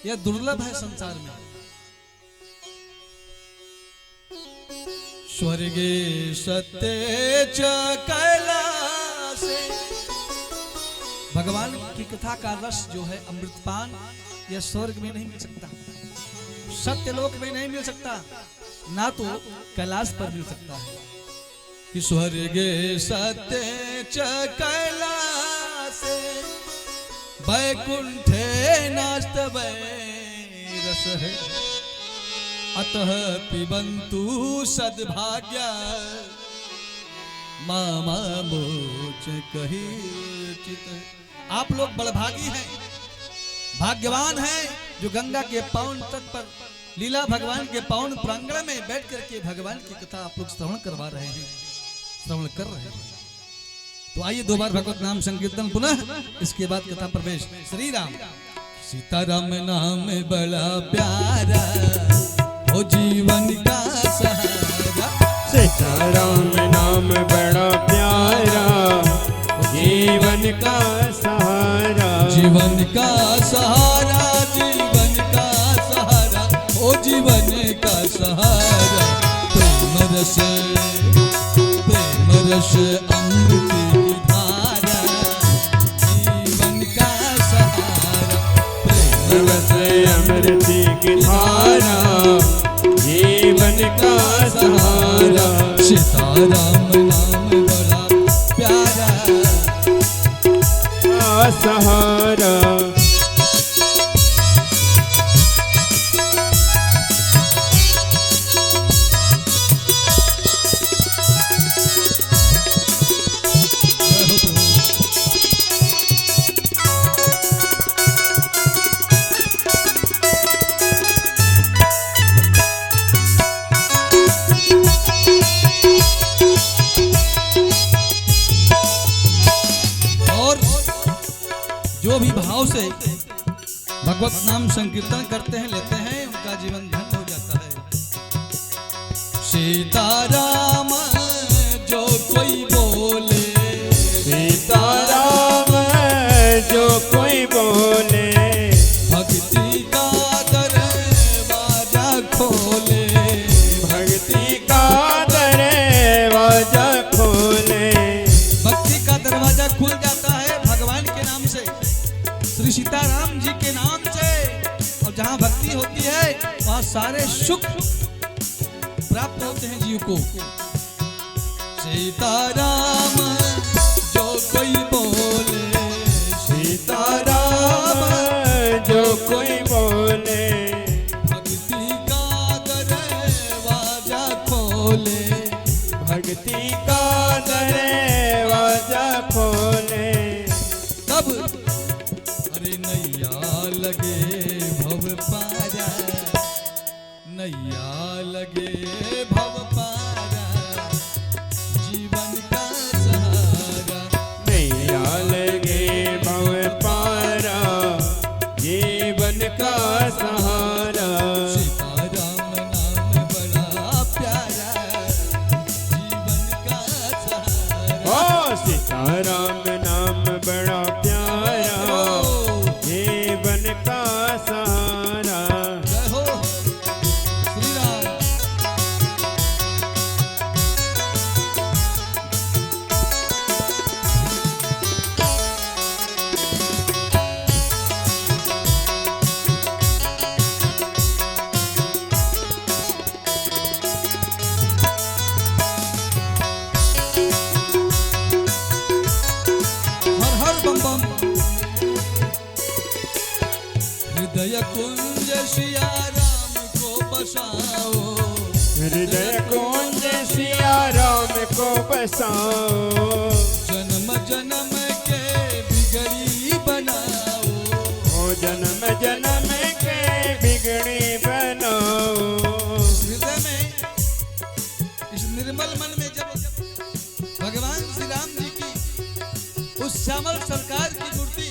यह दुर्लभ है संसार में। स्वर्गे सत्य च कैलासे, भगवान की कथा का रस जो है अमृतपान, यह स्वर्ग में नहीं मिल सकता, सत्यलोक में नहीं मिल सकता, ना तो कैलाश पर मिल सकता है। कि स्वर्गे सत्य च कैलासे वैकुंठे नास्तवै रसः अतः पिबन्तु सद्भाग्या मामोच कहिचित्। आप लोग बड़भागी हैं, भाग्यवान हैं जो गंगा के पावन तट पर लीला भगवान के पावन प्रांगण में बैठ करके भगवान की कथा आप लोग श्रवण करवा रहे हैं, श्रवण कर रहे हैं। तो आइए दो बार भगवत नाम संकीर्तन पुनः, इसके बाद कथा प्रवेश। श्री राम सीताराम नाम बड़ा प्यारा, ओ जीवन का सहारा। सीताराम नाम बड़ा प्यारा, जीवन का सहारा। जीवन का सहारा, जीवन का सहारा, ओ जीवन का सहारा। प्रेम रस अमृत की धारा, जीवन का सहारा। प्रेम रस अमृत की धारा, जीवन का सहारा। सीताराम नाम बड़ा प्यारा, सहारा। जो भी भाव से भगवत नाम संकीर्तन करते हैं, लेते हैं, उनका जीवन धन्य हो जाता है। सीताराम जो कोई बोले, सीताराम जो कोई बोले, भक्ति का दरवाजा खोले, भक्ति का दरवाजा खोले। भक्ति का दरवाजा खुल जाता है भगवान के नाम से, श्री सीताराम जी के नाम से। और जहाँ भक्ति होती है वहाँ सारे सुख प्राप्त होते हैं जीव को। सीताराम जो कोई बोले, सीताराम जो कोई बोले, भक्ति का दरवाजा खोले, भक्ति का दरवाजा खोले। तब अरे नैया लगे भव पारा, नैया लगे भव पारा, जीवन का सहारा। नैया लगे भव पारा, जीवन का सहारा। सीताराम नाम बड़ा प्यारा, जीवन का सहारा। ओ सीताराम नाम बड़ा प्यारा, जीवन का सहारा। जय हो श्री राम। हर हर बम बम। हृदय कुंज सिया राम को बसाओ, हृदय कुंज सिया राम को बसाओ। जन्म जन्म के बिगड़ी बनाओ, ओ जन्म जन्म के बिगड़ी बनाओ। इस हृदय में, इस निर्मल मन में जब भगवान श्री राम जी की उस श्यामल सरकार की मूर्ति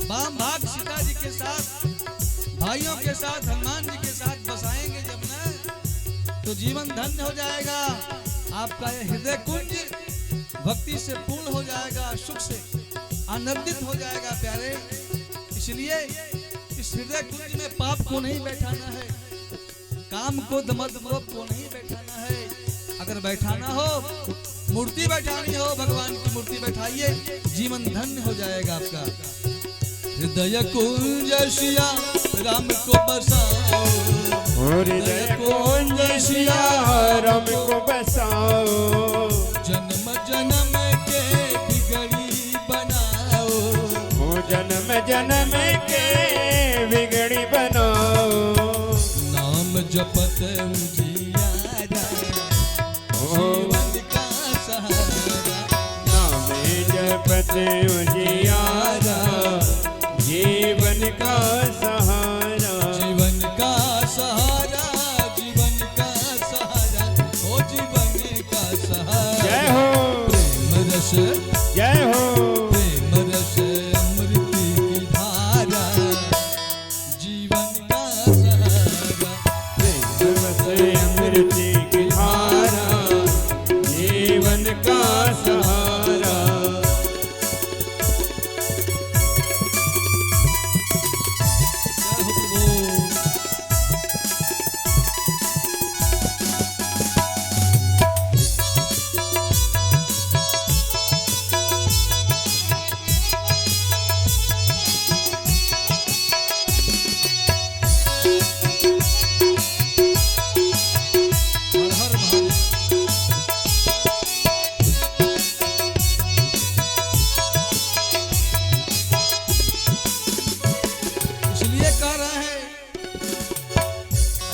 वाम भाग सीता जी के साथ, भाइयों के साथ, हनुमान जी के साथ बसाएंगे जब ना, तो जीवन धन्य हो जाएगा। आपका यह हृदय कुंज भक्ति से पूर्ण हो जाएगा, सुख से आनंदित हो जाएगा प्यारे। इसलिए इस हृदय कुंज में पाप को नहीं बैठाना है, काम को मद को नहीं बैठाना है। अगर बैठाना हो, मूर्ति बैठानी हो, भगवान की मूर्ति बैठाइए, जीवन धन्य हो जाएगा आपका। हृदय कुंज सिया राम को बसाओ, हृदय कुंज सिया राम को बसाओ, जन्म जन्म के बिगड़ी बनाओ, जन्म जन्म के बिगड़ी बनाओ, नाम जपत उजियारा जीवन का सहारा, नाम जपत उजियारा जीवन का सहारा, जीवन का सहारा, जीवन का सहारा, ओ जीवन का सहारा। जय हो प्रेम रस, जय हो प्रेम रस अमृत की धारा, जीवन का सहारा, प्रेम से अमृत की धारा, जीवन का सहारा। जय हो प्रभु। हर हर महादेव। इसलिए कह रहे हैं,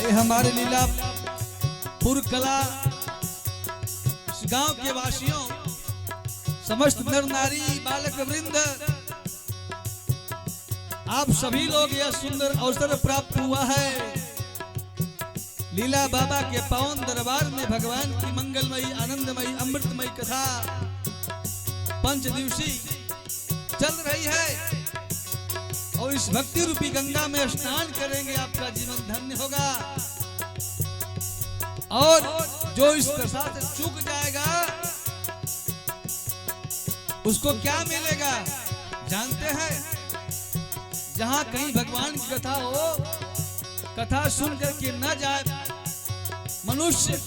ये हमारे लीलापुर कला इस गांव के वासियों, समस्त नर नारी बालक वृंद, आप सभी लोग यह सुंदर अवसर प्राप्त हुआ है। लीला बाबा के पावन दरबार में भगवान की मंगलमयी आनंदमयी अमृतमयी कथा 5 दिवसीय चल रही है, और इस भक्ति रूपी गंगा में स्नान करेंगे, आपका जीवन धन्य होगा। और जो इस दशा से चूक जाएगा उसको क्या मिलेगा जानते हैं? जहां कहीं भगवान की कथा हो, कथा सुन करके न जाए मनुष्य,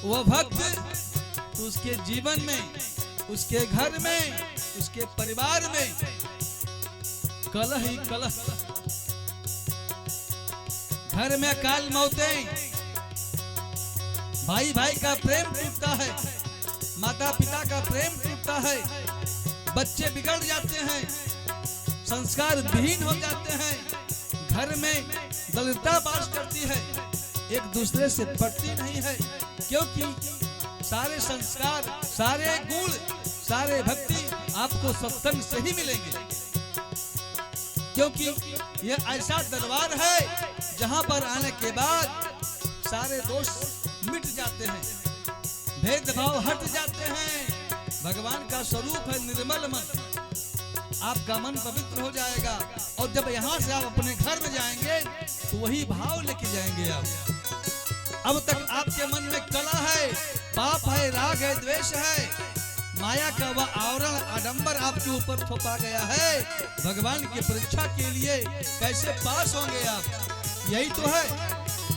वह भक्त, तो उसके जीवन में, उसके घर में, उसके परिवार में कलह ही कलह, घर में अकाल मौतें, भाई भाई का प्रेम टूटता है, माता पिता का प्रेम टूटता है, बच्चे बिगड़ जाते हैं, संस्कार विहीन हो जाते हैं, घर में दलितता वास करती है, एक दूसरे से पटती नहीं है, क्योंकि सारे संस्कार, सारे गुण, सारे भक्ति आपको सत्संग से ही मिलेंगे। क्योंकि यह ऐसा दरबार है जहां पर आने के बाद सारे दोष मिट जाते हैं, भेदभाव हट जाते हैं, भगवान का स्वरूप है निर्मल मन, आपका मन पवित्र हो जाएगा। और जब यहाँ से आप अपने घर में जाएंगे तो वही भाव लेके जाएंगे आप। अब तक आपके मन में कला है, पाप है, राग है, द्वेष है, माया का वह आवरण आडंबर आपके ऊपर थोपा गया है। भगवान की परीक्षा के लिए कैसे पास होंगे आप? यही तो है,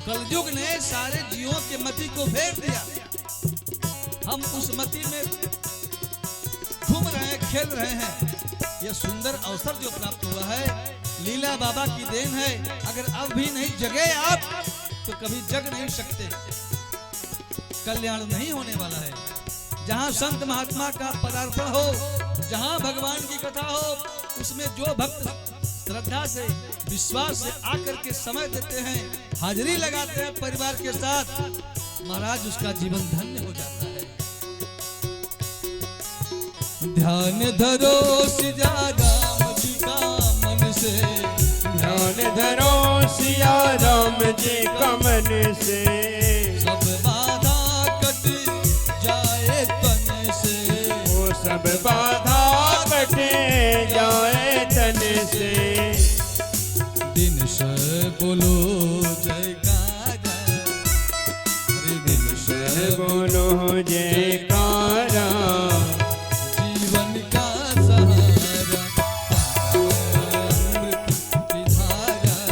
कलयुग ने सारे जीवों के मति को फेर दिया, हम उस मति में घूम रहे हैं, खेल रहे हैं। यह सुंदर अवसर जो प्राप्त हुआ है लीला बाबा की देन है। अगर अब भी नहीं जगे आप तो कभी जग नहीं सकते, कल्याण नहीं होने वाला है। जहाँ संत महात्मा का पदार्पण हो, जहाँ भगवान की कथा हो, उसमें जो भक्त श्रद्धा से, विश्वास से आकर के समय देते हैं, हाजिरी लगाते हैं परिवार के साथ, महाराज उसका जीवन धन्य हो जाता है। ध्यान धरो सिया राम जी का मन से, ध्यान धरो सिया राम जी का मन से, सब बाधा कट जाए तन से, वो सब बाधा कटे जाए तन से, दिन से बोलो जयकारा, हरे दिन से बोलो जयकारा, जीवन का सहारा, अमृत की धारा,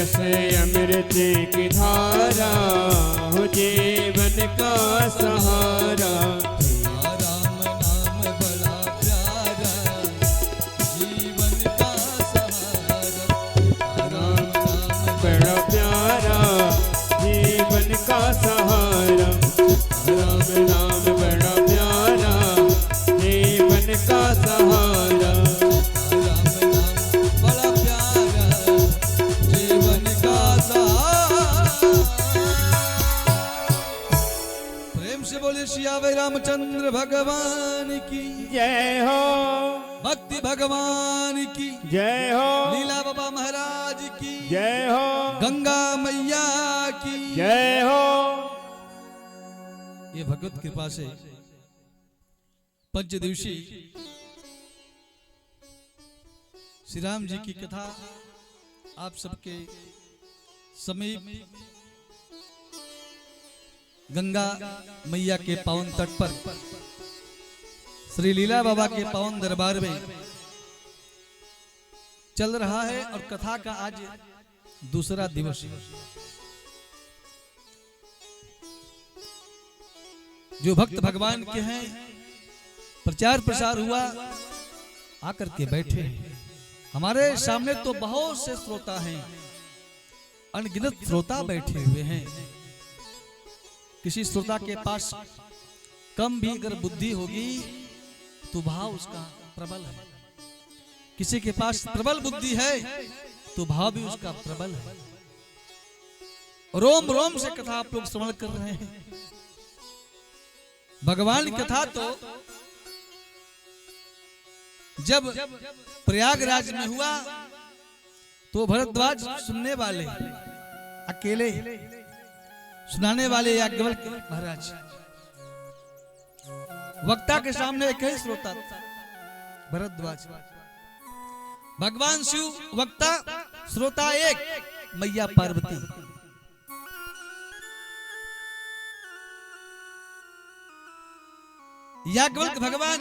से अमृत की धारा हो जीवन का सहारा। राम नाम बड़ा प्यारा जीवन का सहारा। राम नाम बड़ा प्यारा जीवन का सहारा। राम नाम बड़ा प्यारा जीवन का सहारा। राम नाम बड़ा प्यारा जीवन का सहारा। प्रेम से बोले सियावे रामचंद्र भगवान की जय हो, भक्ति भगवान की जय हो, लीला बाबा महाराज की जय हो, गंगा मैया की जय हो। ये भगवत कृपा से पंचदिवसीय श्री राम जी की कथा आप सबके समीप गंगा मैया के पावन तट पर श्री लीला बाबा के पावन दरबार में चल रहा है और कथा का आज दूसरा दिवस है। जो भक्त भगवान के हैं प्रचार प्रसार हुआ आकर के बैठे हैं। हमारे सामने तो बहुत से श्रोता हैं, अनगिनत श्रोता बैठे हुए हैं। किसी श्रोता के पास कम भी अगर बुद्धि होगी तो भाव उसका प्रबल है, किसी के पास प्रबल बुद्धि है तो भाव भी उसका प्रबल है। रोम रोम से कथा आप लोग श्रवण कर रहे हैं। भगवान की कथा तो जब प्रयागराज में हुआ तो भरद्वाज सुनने वाले अकेले, सुनाने वाले याज्ञवल्क्य महाराज, वक्ता के सामने एक ही श्रोता भरद्वाज। भगवान शिव वक्ता, श्रोता एक, मैया पार्वती। याज्ञवल्क्य भगवान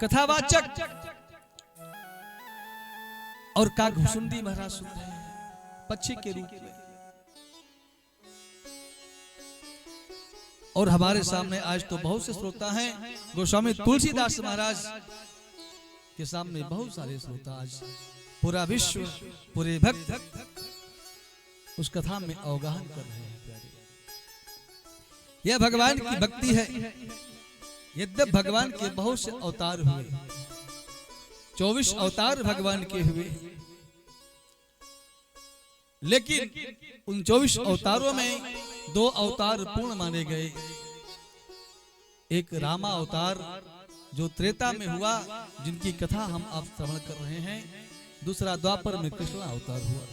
कथावाचक और काकभूषुंडी महाराज सुन रहे हैं पक्षी के रूप में। और हमारे सामने आज तो बहुत से श्रोता हैं। गोस्वामी तुलसीदास महाराज के सामने बहुत सारे श्रोता, आज पूरा विश्व, पूरे भक्त उस कथा में अवगाहन कर रहे हैं। यह भगवान की भक्ति है। यद्यप भगवान के बहुत से अवतार हुए, 24 अवतार भगवान के हुए, लेकिन उन 24 अवतारों में 2 अवतार पूर्ण माने गए। एक रामा अवतार जो त्रेता में हुआ, जिनकी कथा हम आप श्रवण कर रहे हैं। दूसरा द्वापर में कृष्ण अवतार हुआ।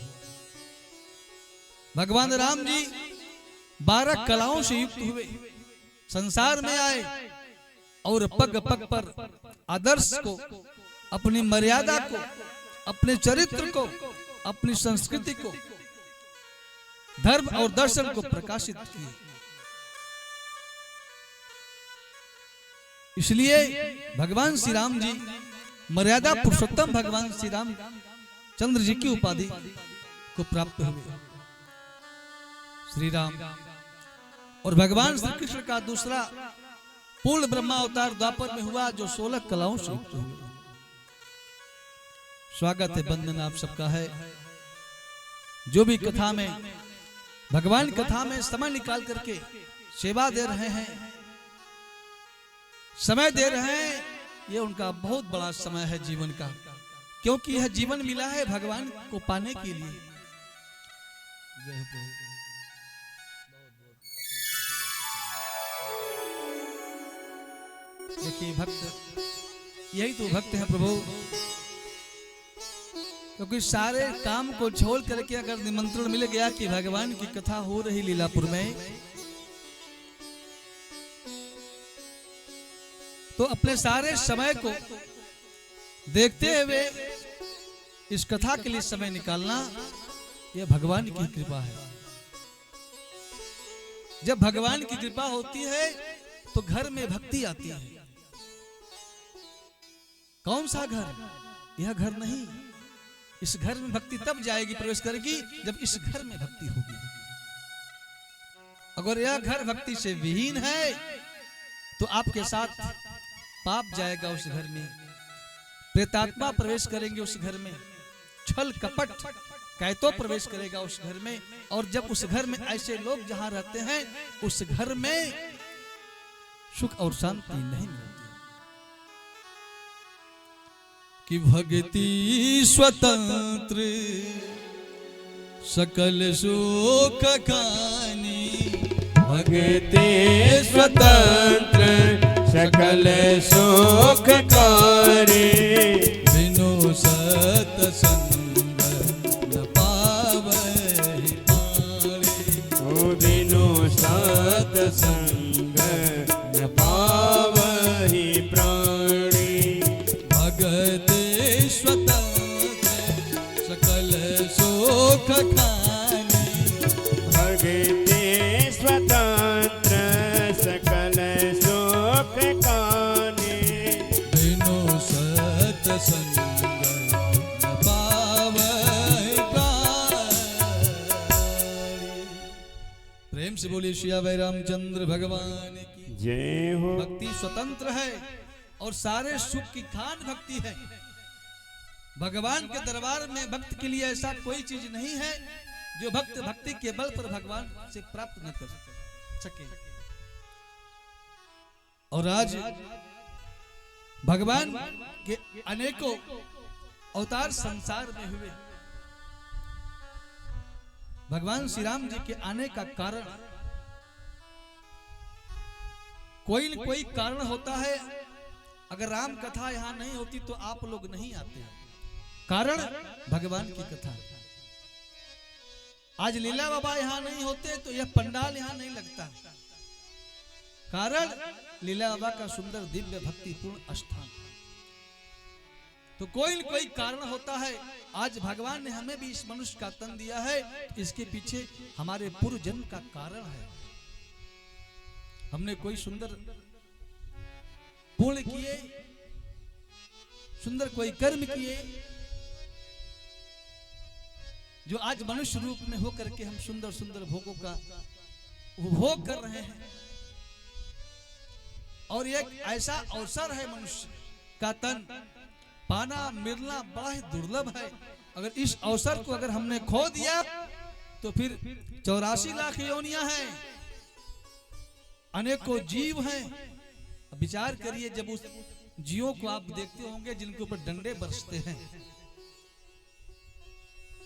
भगवान राम जी 12 कलाओं से युक्त हुए, संसार में आए और पग पग पर आदर्श को, अपनी मर्यादा को, अपने चरित्र को, अपनी संस्कृति को, धर्म और दर्शन को प्रकाशित किए। इसलिए भगवान श्री राम जी मर्यादा पुरुषोत्तम भगवान श्री राम चंद्र जी की उपाधि को प्राप्त हुए। श्री राम और भगवान श्री कृष्ण का दूसरा पूर्ण ब्रह्मा अवतार द्वापर में हुआ, जो 16 कलाओं से युक्त हुए। स्वागत है, बंदन आप सबका है। जो भी कथा में, भगवान कथा में समय निकाल करके सेवा दे रहे हैं, समय दे रहे हैं, ये उनका बहुत बड़ा समय है जीवन का, क्योंकि यह जीवन मिला है भगवान को पाने के लिए। जय प्रभु। देखिए भक्त, यही तो भक्त है प्रभु, क्योंकि सारे काम को छोड़ करके अगर निमंत्रण मिल गया कि भगवान की कथा हो रही लीलापुर में, तो अपने सारे समय को देखते हुए इस कथा के लिए समय निकालना, यह भगवान की कृपा है। जब भगवान की कृपा होती है तो घर में भक्ति आती है। कौन सा घर? यह घर नहीं, इस घर में भक्ति तब जाएगी, प्रवेश करेगी, जब इस घर में भक्ति होगी। अगर यह घर भक्ति से विहीन है तो आपके साथ पाप जाएगा उस घर में, प्रेतात्मा प्रवेश करेंगे उस घर में, छल कपट कैतो प्रवेश करेगा उस घर में। और जब उस घर में ऐसे लोग जहां रहते हैं, उस घर में सुख और शांति नहीं मिलती। कि भक्ति स्वतंत्र सकल सुख खानी, भक्ति स्वतंत्र सकल सुख कारी, बिनु सतसंग न पावहि प्राणी, बिनु सतसंग न पावहि प्राणी। भक्ति स्वतंत्र सकल सुख खानी, भक्ति स्वतंत्र सकल सुख कानी, बिनु सतसंग न पावहि प्राणी। प्रेम से बोलिए श्री भाई रामचंद्र भगवान की जय हो। भक्ति स्वतंत्र है और सारे सुख की खान भक्ति है। भगवान के दरबार में भक्त के लिए ऐसा कोई चीज नहीं है जो भक्त भक्ति के बल पर भगवान से प्राप्त न कर सके। और आज भगवान के अनेकों अवतार संसार में हुए। भगवान श्री राम जी के आने का कारण कोई न कोई कारण होता है। अगर राम कथा यहां नहीं होती तो आप लोग नहीं आते। कारण भगवान की कथा। आज लीला बाबा यहां नहीं होते तो यह पंडाल यहां नहीं लगता। कारण लीला बाबा का सुंदर दिव्य भक्तिपूर्ण स्थान। तो कोई न कोई कारण होता है। आज भगवान ने हमें भी इस मनुष्य का तन दिया है, इसके पीछे हमारे पूर्व जन्म का कारण है। हमने कोई सुंदर पुण्य किए, सुंदर कोई कर्म किए, जो आज मनुष्य रूप में होकर के हम सुंदर सुंदर भोगों का उपभोग कर रहे हैं। और एक ऐसा अवसर है मनुष्य का तन पाना मिलना बड़ा ही दुर्लभ है। अगर इस अवसर को अगर हमने खो दिया तो फिर 84 लाख योनियां हैं, अनेकों जीव हैं। विचार करिए, जब उस जीवों को आप देखते होंगे जिनके ऊपर डंडे बरसते हैं,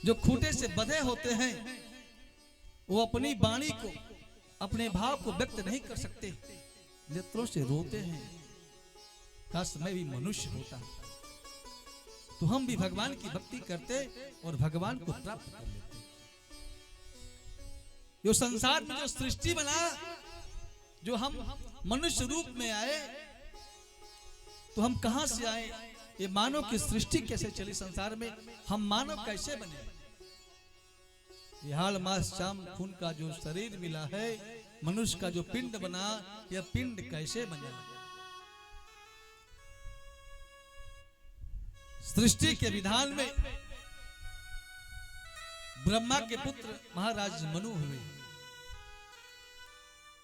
जो खूंटे से बंधे होते हैं, वो अपनी वाणी को, अपने भाव को व्यक्त नहीं कर सकते, नेत्रों से रोते हैं। काश मैं भी मनुष्य होता तो हम भी भगवान की भक्ति करते और भगवान को प्राप्त कर लेते। जो संसार में जो सृष्टि बना, जो हम मनुष्य रूप में आए, तो हम कहां से आए? ये मानव की सृष्टि कैसे चली संसार में? हम मानव कैसे बने? ये हाल मास शाम खून का जो शरीर मिला है, मनुष्य का जो पिंड बना, यह पिंड कैसे बना? सृष्टि के विधान में ब्रह्मा के पुत्र महाराज मनु हुए।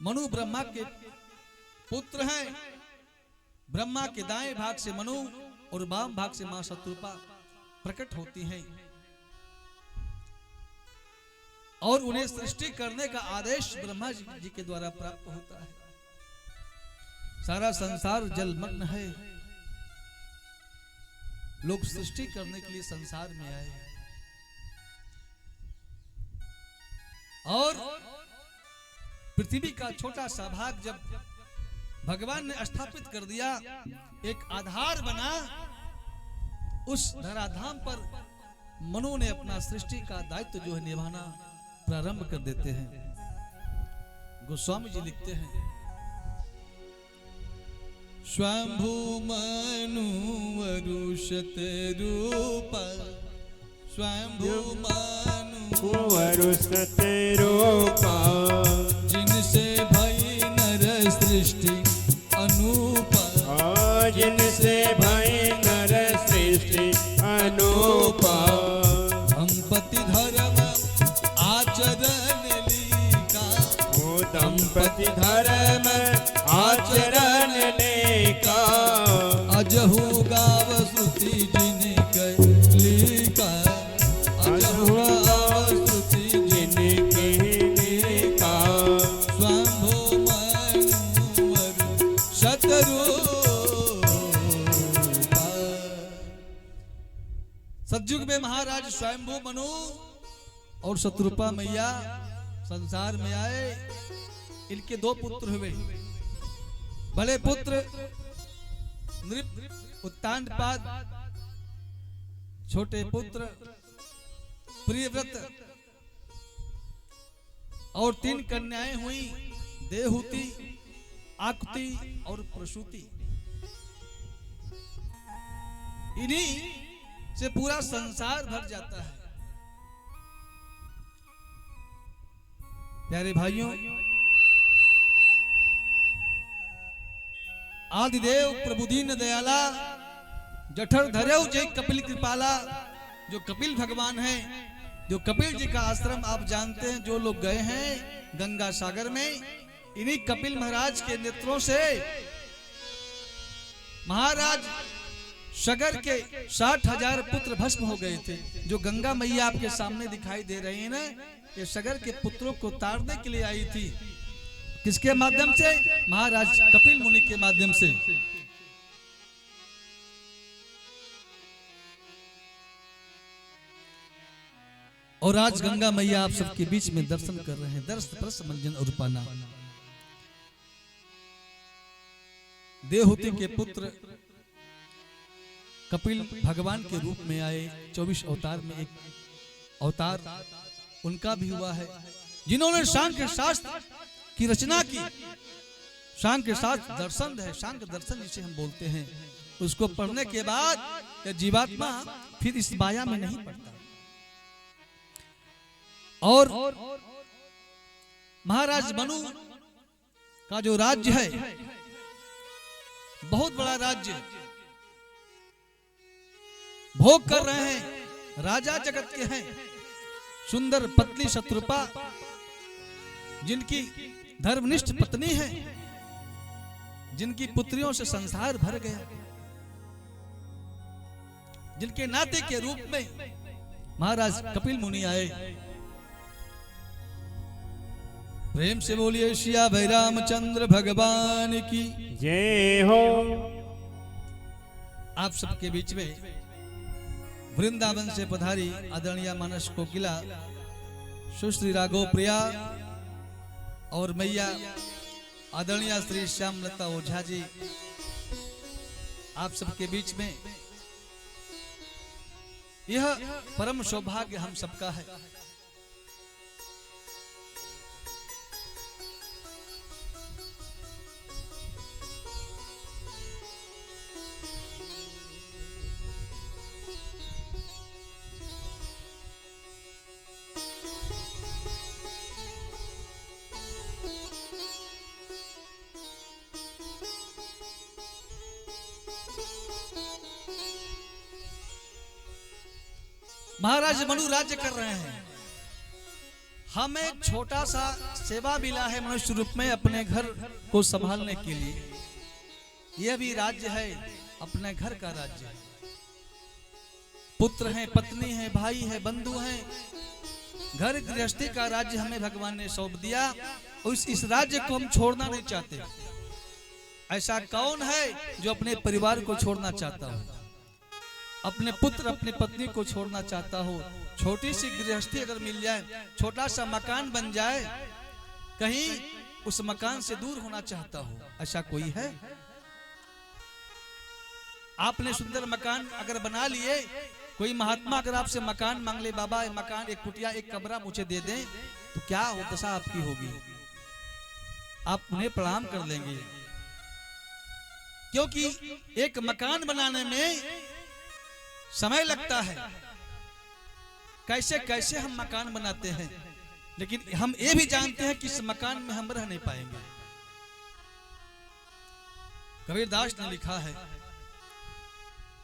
मनु ब्रह्मा के पुत्र हैं। ब्रह्मा के दाएं भाग से मनु और बाम भाग से मां शत्रुपा प्रकट होती हैं और उन्हें सृष्टि करने का आदेश ब्रह्मा जी के द्वारा प्राप्त होता है। सारा संसार जलमग्न है। लोग सृष्टि करने के लिए संसार में आए और पृथ्वी का छोटा सा भाग जब भगवान ने स्थापित कर दिया, एक आधार बना, उस धराधाम पर मनु ने अपना सृष्टि का दायित्व जो है निभाना प्रारंभ कर देते हैं। गोस्वामी जी लिखते हैं, स्वयंभू मनु वरुषत रूप, स्वयंभू मनु वरुषत रूपा, जिनसे भई नर सृष्टि अनूपा, जिनसे भई नर सृष्टि अनूपा। पति धर्म आचरण ने का अजहु गाव श्रुति जिन कैली का अजहु गाव श्रुति जिन जिनके का स्वयंभू मनुवर शतरूपा। सतयुग में महाराज स्वयंभू मनु और शतरूपा मैया संसार में आए। इनके दो पुत्र हुए। बड़े पुत्र नृप उत्तानपाद, छोटे पुत्र प्रियव्रत, और 3 कन्याएं हुई, देवहूति, आकुति और प्रसूति। इन्हीं से पूरा संसार भर जाता है। प्यारे भाइयों, आदिदेव प्रभु दीन दयाला जठर धर्यौ जय कपिल कृपाला। जो कपिल भगवान हैं, जो कपिल जी का आश्रम आप जानते हैं, जो लोग गए हैं गंगा सागर में, इन्हीं कपिल महाराज के नेत्रों से महाराज सगर के 60,000 पुत्र भस्म हो गए थे। जो गंगा मैया आपके सामने दिखाई दे रही है ना, ये सगर के पुत्रों को तारने के लिए आई थी। किसके माध्यम से? महाराज कपिल मुनि के माध्यम से। और आज गंगा मैया आप सबके बीच में दर्शन कर रहे हैं। दर्श प्रस मंजन और पाना। देवहूति के पुत्र कपिल भगवान के रूप में आए। 24 अवतार में एक अवतार उनका भी हुआ है, जिन्होंने सांख्य शास्त्र की रचना की। सांख्य शास्त्र दर्शन है, सांख्य दर्शन जिसे हम बोलते हैं। उसको पढ़ने के बाद जीवात्मा फिर इस माया में नहीं पड़ता। और महाराज मनु का जो राज्य है, बहुत बड़ा राज्य भोग कर रहे हैं। राजा जगत के हैं। सुंदर पत्नी शत्रुपा, जिनकी धर्मनिष्ठ पत्नी है, जिनकी पुत्रियों से संसार भर गया, जिनके नाते के रूप में महाराज कपिल मुनि आए। प्रेम से बोलिए सिया भाई रामचंद्र भगवान की जय हो। आप सबके बीच में वृंदावन से पधारी आदरणीय मानस कोकिला सुश्री राघव प्रिया और मैया आदरणीय श्री श्यामलता ओझा जी, आप सबके बीच में यह परम सौभाग्य हम सबका है। महाराज मनु राज्य कर रहे हैं। हमें छोटा सा सेवा मिला है मनुष्य रूप में अपने घर को संभालने के लिए। यह भी राज्य है, अपने घर का राज्य है। पुत्र हैं, पत्नी है, भाई है, बंधु हैं। घर गृहस्थी का राज्य हमें भगवान ने सौंप दिया और इस राज्य को हम छोड़ना नहीं चाहते। ऐसा कौन है जो अपने परिवार को छोड़ना चाहता हो, अपने पुत्र अपनी पत्नी को छोड़ना चाहता हो? छोटी सी गृहस्थी अगर मिल जाए, छोटा सा मकान बन जाए, कहीं उस मकान से दूर होना चाहता हो, ऐसा कोई है? आपने सुंदर मकान अगर बना लिए, कोई महात्मा अगर आपसे मकान मांग ले, बाबा एक मकान, एक कुटिया, एक कमरा मुझे दे दें, तो क्या दशा आपकी होगी? आप उन्हें प्रणाम कर लेंगे, क्योंकि एक मकान बनाने में समय लगता है। कैसे कैसे हम मकान बनाते हैं, लेकिन हम ये भी जानते हैं कि इस मकान में हम रह नहीं पाएंगे। कबीरदास ने लिखा है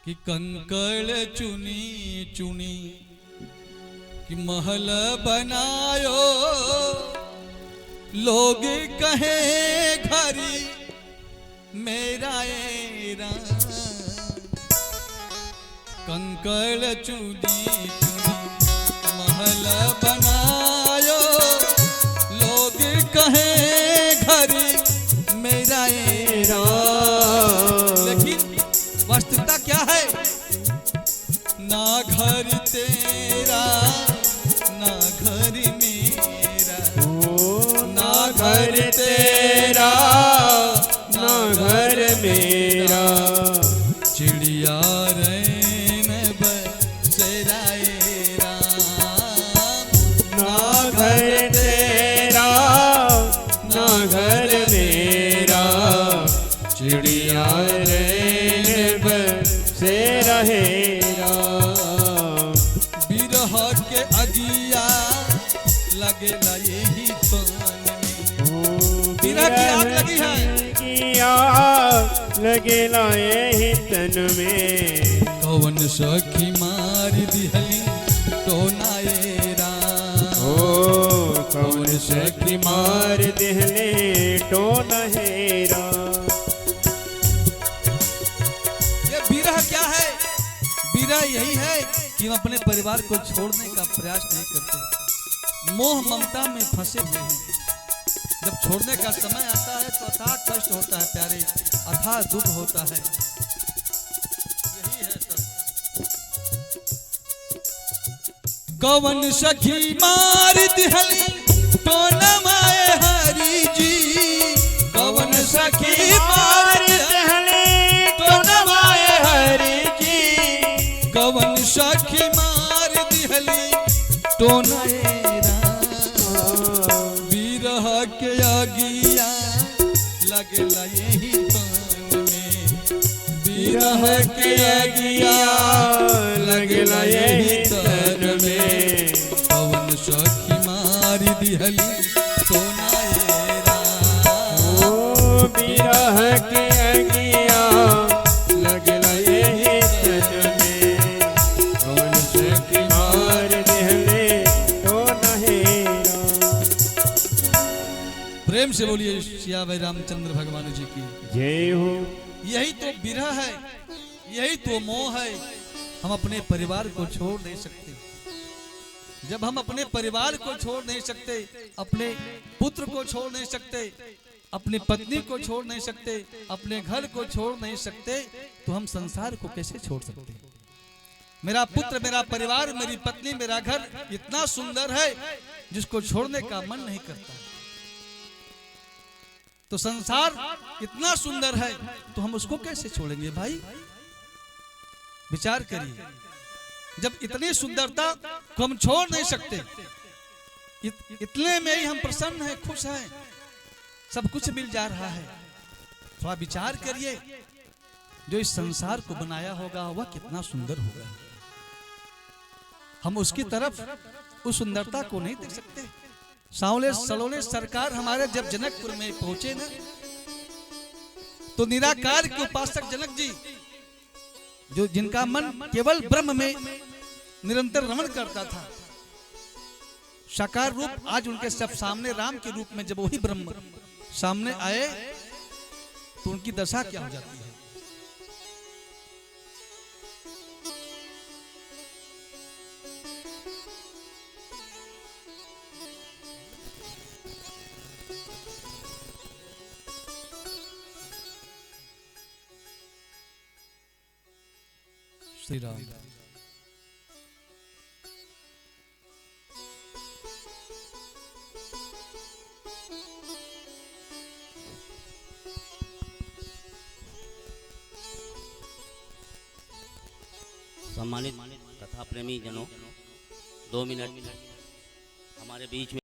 कि कंकड़ चुनी चुनी कि महल बनायो, लोग कहे घरी मेरा एरा, कंकड़ चूड़ी महल बनायो, लोग कहे घरी मेरा एरा। लेकिन वस्तुता क्या है? ना घर तेरा ना घर मेरा, ना घर तेरा ना घर मेरा, चिड़िया रैन बसेरा राम। ना घर तेरा ना घर मेरा, चिड़िया रैन बसे रहे राम। बिरह के अगिया लगेला यही पान में, बिरह की आग लगी है, लगेला यही तन में। कौन सखी मार दिहली टोनाए राम, ओ कौन सखी मार दिहले तो नहेरा। ये बिरह क्या है? बिरह यही है कि हम अपने परिवार को छोड़ने का प्रयास नहीं करते, मोह ममता में फंसे हुए हैं। जब छोड़ने का समय आता है तो अथाह कष्ट होता है प्यारे, अथाह दुख होता है। यही है सब। कवन सखी मार दिहली तो नमाए हरि जी, कवन सखी मार दिहले तो नमाए हरि जी, कवन सखी मार दिहली तो नएरा। बिरह के अगिया लगला यही पान में, बिरह के अगिया लगला यही तन में। कवन सखी मार दिहली तो नएरा, ओ बिरह के अगिया लगला यही तन में। कौन सखी मार दिहले तो नहेरा। प्रेम से बोलिए सियावर रामचंद्र भगवान जी की जय हो। यही तो विरह है, यही तो मोह है। हम अपने परिवार को छोड़ नहीं सकते। जब हम अपने परिवार को छोड़ नहीं सकते, अपने पुत्र को छोड़ नहीं सकते, अपनी पत्नी को छोड़ नहीं सकते, अपने घर को छोड़ नहीं सकते, तो हम संसार को कैसे छोड़ सकते? मेरा पुत्र, मेरा परिवार, मेरी पत्नी, मेरा घर इतना सुंदर है जिसको छोड़ने का मन नहीं करता। तो संसार इतना सुंदर है तो हम उसको कैसे छोड़ेंगे भाई? विचार करिए। जब इतनी सुंदरता को हम छोड़ नहीं सकते, इतने में ही हम प्रसन्न हैं, खुश हैं, सब कुछ मिल जा रहा है। थोड़ा विचार करिए, जो इस संसार को बनाया होगा वह कितना सुंदर होगा। हम उसकी तरफ उस सुंदरता को नहीं देख सकते। सांवले सलोने सरकार हमारे जब जनकपुर में पहुंचे ना, तो निराकार के उपासक जनक जी, जो जिनका मन केवल ब्रह्म में निरंतर रमण करता था, साकार रूप आज उनके सब सामने राम के रूप में जब वही ब्रह्म सामने आए तो उनकी दशा क्या हो जाती है? श्री राम। सम्मानित कथा प्रेमी जनों, 2 मिनट हमारे बीच में